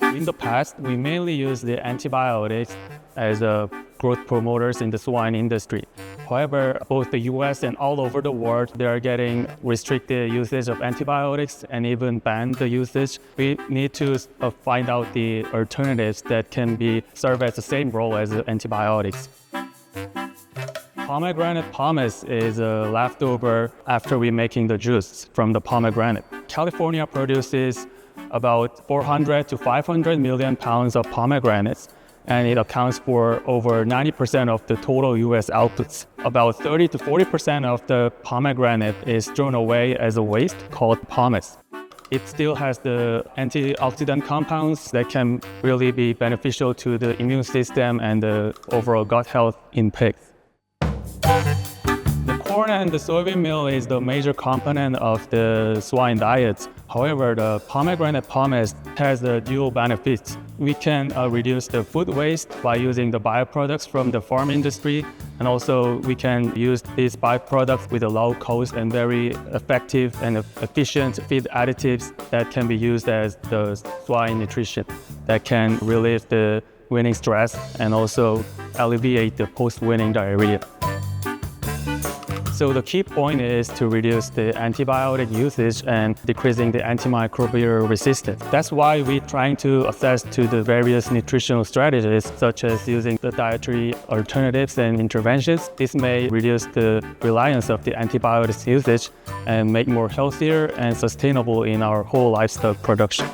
In the past, we mainly used the antibiotics as growth promoters in the swine industry. However, both the US and all over the world, they are getting restricted usage of antibiotics and even ban the usage. We need to find out the alternatives that can serve as the same role as the antibiotics. Pomegranate pomace is a leftover after we're making the juice from the pomegranate. California produces about 400 to 500 million pounds of pomegranates, and it accounts for over 90% of the total US outputs. About 30 to 40% of the pomegranate is thrown away as a waste called pomace. It still has the antioxidant compounds that can really be beneficial to the immune system and the overall gut health in pigs. The corn and the soybean meal is the major component of the swine diets. However, the pomegranate pomace has the dual benefits. We can reduce the food waste by using the byproducts from the farm industry, and also we can use these byproducts with a low cost and very effective and efficient feed additives that can be used as the swine nutrition that can relieve the weaning stress and also alleviate the post-weaning diarrhea. So the key point is to reduce the antibiotic usage and decreasing the antimicrobial resistance. That's why we're trying to assess to the various nutritional strategies, such as using the dietary alternatives and interventions. This may reduce the reliance of the antibiotics usage and make more healthier and sustainable in our whole livestock production.